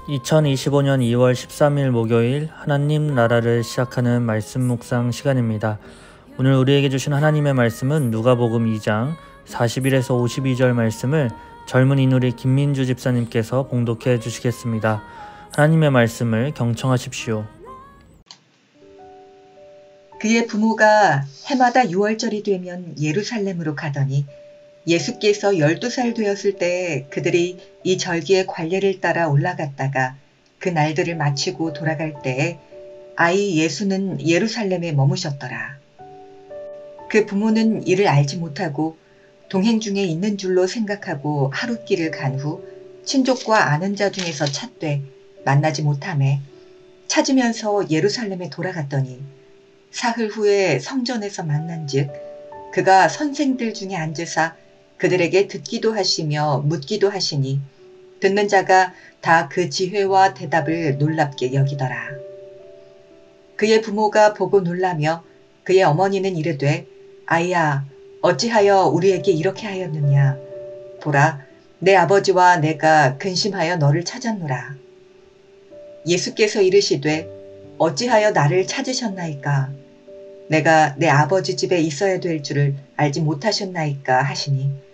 2025년 2월 13일 목요일 하나님 나라를 시작하는 말씀 묵상 시간입니다. 오늘 우리에게 주신 하나님의 말씀은 누가복음 2장 41에서 52절 말씀을 젊은 이누리 김민주 집사님께서 봉독해 주시겠습니다. 하나님의 말씀을 경청하십시오. 그의 부모가 해마다 6월절이 되면 예루살렘으로 가더니 예수께서 12살 되었을 때 그들이 이 절기의 관례를 따라 올라갔다가 그 날들을 마치고 돌아갈 때에 아이 예수는 예루살렘에 머무셨더라. 그 부모는 이를 알지 못하고 동행 중에 있는 줄로 생각하고 하룻길을 간 후 친족과 아는 자 중에서 찾되 만나지 못하매 찾으면서 예루살렘에 돌아갔더니 사흘 후에 성전에서 만난즉 그가 선생들 중에 앉으사 그들에게 듣기도 하시며 묻기도 하시니 듣는 자가 다 그 지혜와 대답을 놀랍게 여기더라. 그의 부모가 보고 놀라며 그의 어머니는 이르되 아이야 어찌하여 우리에게 이렇게 하였느냐. 보라 내 아버지와 내가 근심하여 너를 찾았노라. 예수께서 이르시되 어찌하여 나를 찾으셨나이까. 내가 내 아버지 집에 있어야 될 줄을 알지 못하셨나이까 하시니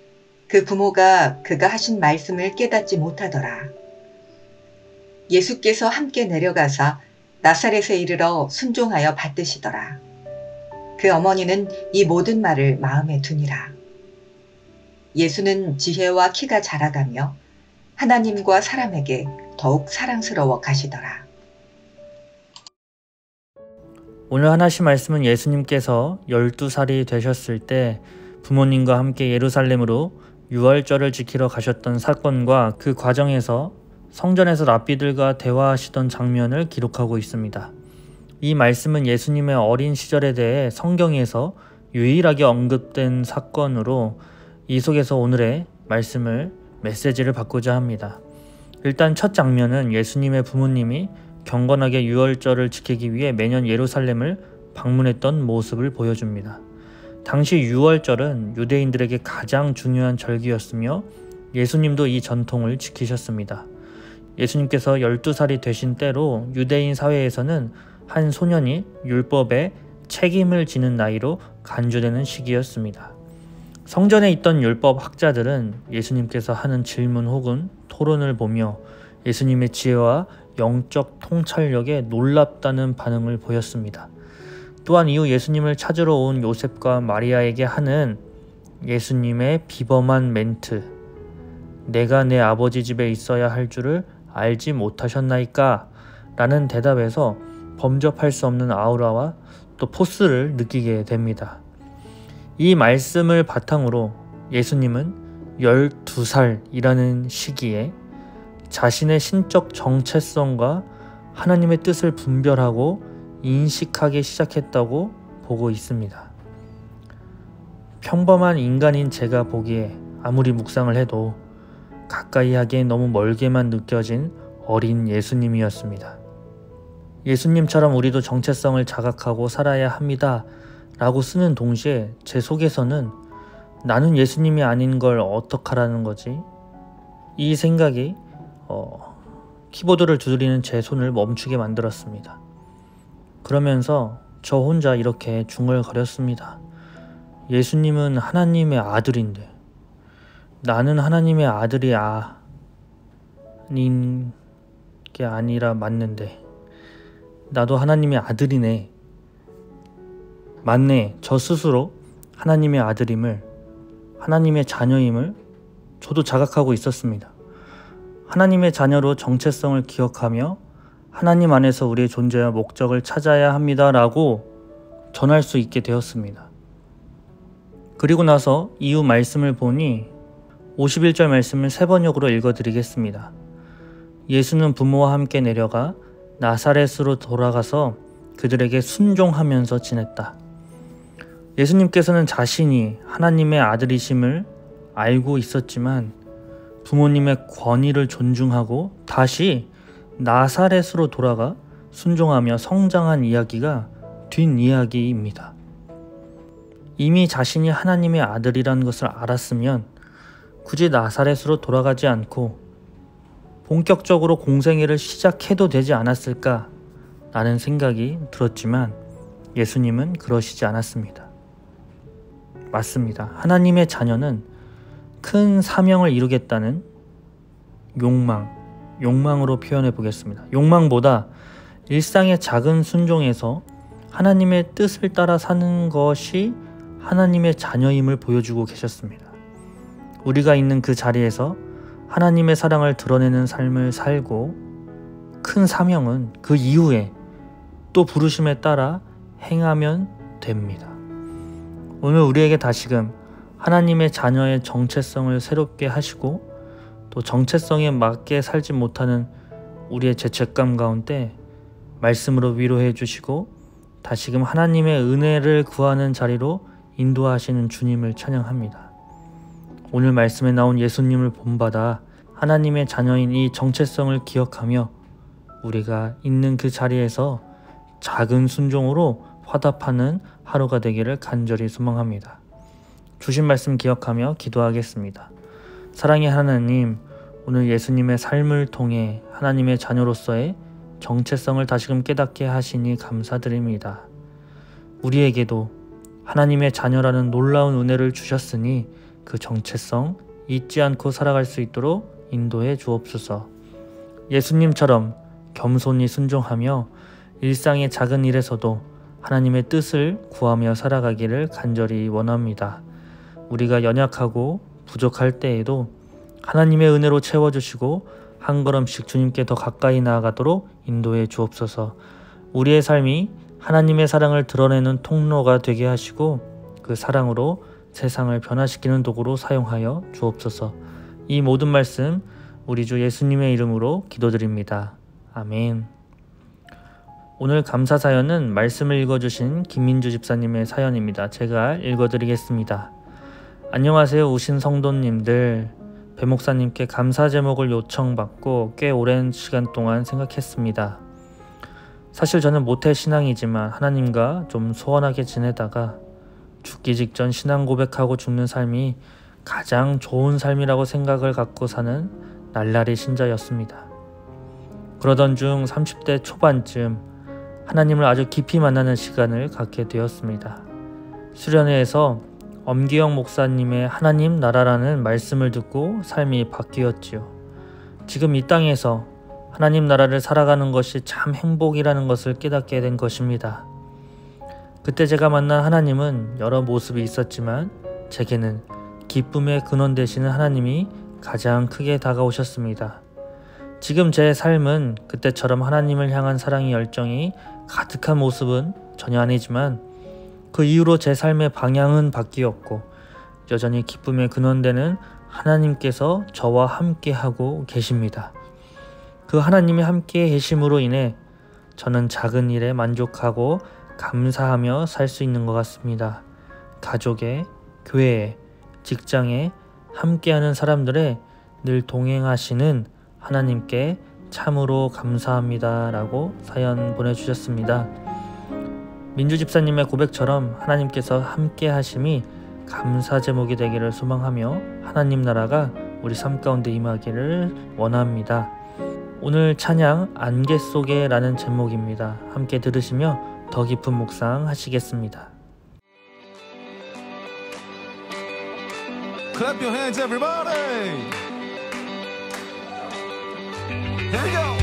그 부모가 그가 하신 말씀을 깨닫지 못하더라. 예수께서 함께 내려가사 나사렛에 이르러 순종하여 받드시더라. 그 어머니는 이 모든 말을 마음에 두니라. 예수는 지혜와 키가 자라가며 하나님과 사람에게 더욱 사랑스러워 가시더라. 오늘 하나님 말씀은 예수님께서 12살이 되셨을 때 부모님과 함께 예루살렘으로 유월절을 지키러 가셨던 사건과 그 과정에서 성전에서 랍비들과 대화하시던 장면을 기록하고 있습니다. 이 말씀은 예수님의 어린 시절에 대해 성경에서 유일하게 언급된 사건으로 이 속에서 오늘의 말씀을 메시지를 받고자 합니다. 일단 첫 장면은 예수님의 부모님이 경건하게 유월절을 지키기 위해 매년 예루살렘을 방문했던 모습을 보여줍니다. 당시 유월절은 유대인들에게 가장 중요한 절기였으며 예수님도 이 전통을 지키셨습니다. 예수님께서 12살이 되신 때로 유대인 사회에서는 한 소년이 율법에 책임을 지는 나이로 간주되는 시기였습니다. 성전에 있던 율법 학자들은 예수님께서 하는 질문 혹은 토론을 보며 예수님의 지혜와 영적 통찰력에 놀랍다는 반응을 보였습니다. 또한 이후 예수님을 찾으러 온 요셉과 마리아에게 하는 예수님의 비범한 멘트, 내가 내 아버지 집에 있어야 할 줄을 알지 못하셨나이까? 라는 대답에서 범접할 수 없는 아우라와 또 포스를 느끼게 됩니다. 이 말씀을 바탕으로 예수님은 12살이라는 시기에 자신의 신적 정체성과 하나님의 뜻을 분별하고 인식하기 시작했다고 보고 있습니다. 평범한 인간인 제가 보기에 아무리 묵상을 해도 가까이 하기엔 너무 멀게만 느껴진 어린 예수님이었습니다. 예수님처럼 우리도 정체성을 자각하고 살아야 합니다 라고 쓰는 동시에 제 속에서는 나는 예수님이 아닌 걸 어떡하라는 거지? 이 생각이 키보드를 두드리는 제 손을 멈추게 만들었습니다. 그러면서 저 혼자 이렇게 중얼거렸습니다. 예수님은 하나님의 아들인데 나는 하나님의 아들이 아닌 게 아니라 맞는데 나도 하나님의 아들이네. 맞네. 저 스스로 하나님의 아들임을, 하나님의 자녀임을 저도 자각하고 있었습니다. 하나님의 자녀로 정체성을 기억하며 하나님 안에서 우리의 존재와 목적을 찾아야 합니다 라고 전할 수 있게 되었습니다. 그리고 나서 이후 말씀을 보니 51절 말씀을 세 번역으로 읽어드리겠습니다. 예수는 부모와 함께 내려가 나사렛으로 돌아가서 그들에게 순종하면서 지냈다. 예수님께서는 자신이 하나님의 아들이심을 알고 있었지만 부모님의 권위를 존중하고 다시 나사렛으로 돌아가 순종하며 성장한 이야기가 뒷이야기입니다. 이미 자신이 하나님의 아들이라는 것을 알았으면 굳이 나사렛으로 돌아가지 않고 본격적으로 공생애를 시작해도 되지 않았을까 라는 생각이 들었지만 예수님은 그러시지 않았습니다. 맞습니다. 하나님의 자녀는 큰 사명을 이루겠다는 욕망으로 표현해 보겠습니다. 욕망보다 일상의 작은 순종에서 하나님의 뜻을 따라 사는 것이 하나님의 자녀임을 보여주고 계셨습니다. 우리가 있는 그 자리에서 하나님의 사랑을 드러내는 삶을 살고 큰 사명은 그 이후에 또 부르심에 따라 행하면 됩니다. 오늘 우리에게 다시금 하나님의 자녀의 정체성을 새롭게 하시고 또 정체성에 맞게 살지 못하는 우리의 죄책감 가운데 말씀으로 위로해 주시고 다시금 하나님의 은혜를 구하는 자리로 인도하시는 주님을 찬양합니다. 오늘 말씀에 나온 예수님을 본받아 하나님의 자녀인 이 정체성을 기억하며 우리가 있는 그 자리에서 작은 순종으로 화답하는 하루가 되기를 간절히 소망합니다. 주신 말씀 기억하며 기도하겠습니다. 사랑의 하나님, 오늘 예수님의 삶을 통해 하나님의 자녀로서의 정체성을 다시금 깨닫게 하시니 감사드립니다. 우리에게도 하나님의 자녀라는 놀라운 은혜를 주셨으니 그 정체성 잊지 않고 살아갈 수 있도록 인도해 주옵소서. 예수님처럼 겸손히 순종하며 일상의 작은 일에서도 하나님의 뜻을 구하며 살아가기를 간절히 원합니다. 우리가 연약하고 부족할 때에도 하나님의 은혜로 채워주시고 한 걸음씩 주님께 더 가까이 나아가도록 인도해 주옵소서. 우리의 삶이 하나님의 사랑을 드러내는 통로가 되게 하시고 그 사랑으로 세상을 변화시키는 도구로 사용하여 주옵소서. 이 모든 말씀 우리 주 예수님의 이름으로 기도드립니다. 아멘. 오늘 감사 사연은 말씀을 읽어주신 김민주 집사님의 사연입니다. 제가 읽어드리겠습니다. 안녕하세요 우신 성도님들. 배 목사님께 감사 제목을 요청받고 꽤 오랜 시간 동안 생각했습니다. 사실 저는 모태 신앙이지만 하나님과 좀 소원하게 지내다가 죽기 직전 신앙 고백하고 죽는 삶이 가장 좋은 삶이라고 생각을 갖고 사는 날라리 신자였습니다. 그러던 중 30대 초반쯤 하나님을 아주 깊이 만나는 시간을 갖게 되었습니다. 수련회에서 엄기영 목사님의 하나님 나라라는 말씀을 듣고 삶이 바뀌었지요. 지금 이 땅에서 하나님 나라를 살아가는 것이 참 행복이라는 것을 깨닫게 된 것입니다. 그때 제가 만난 하나님은 여러 모습이 있었지만 제게는 기쁨의 근원 되시는 하나님이 가장 크게 다가오셨습니다. 지금 제 삶은 그때처럼 하나님을 향한 사랑의 열정이 가득한 모습은 전혀 아니지만 그 이후로 제 삶의 방향은 바뀌었고 여전히 기쁨의 근원되는 하나님께서 저와 함께하고 계십니다. 그 하나님이 함께 계심으로 인해 저는 작은 일에 만족하고 감사하며 살 수 있는 것 같습니다. 가족에, 교회에, 직장에 함께하는 사람들의 늘 동행하시는 하나님께 참으로 감사합니다 라고 사연 보내주셨습니다. 민주 집사님의 고백처럼 하나님께서 함께 하심이 감사 제목이 되기를 소망하며 하나님 나라가 우리 삶 가운데 임하기를 원합니다. 오늘 찬양 안개 속에 라는 제목입니다. 함께 들으시며 더 깊은 묵상 하시겠습니다. Clap your hands everybody. Here we go.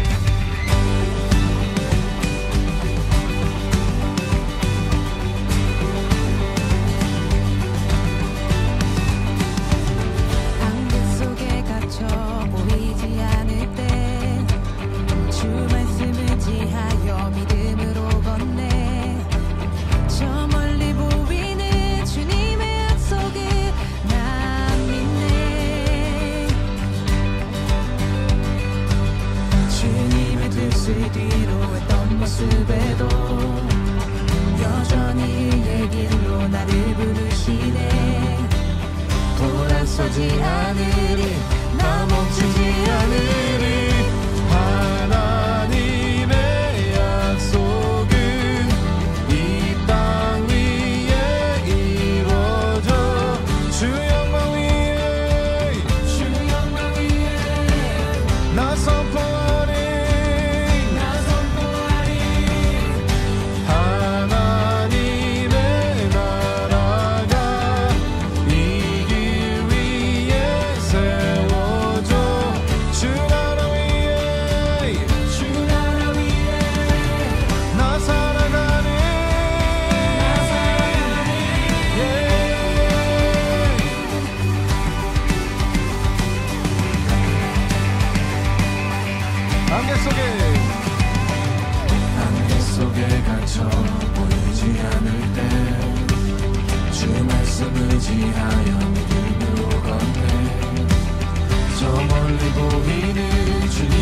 뒤로 했던 모습에도 여전히 의 길로 나를 부르시네. 돌아서지 않으리 나 멈추지 않으리. 하나님의 약속은 이 땅 위에 이루어져 주 영광 위에 나 서 선포하리 하나님의 나라가 이 길 위에 세워져 주 나라 위에 나 살아가니 안개 속에 갇혀 보이지 않을 때 주 말씀 의지하여 믿음으로 걷네 저 멀리 보이는 주님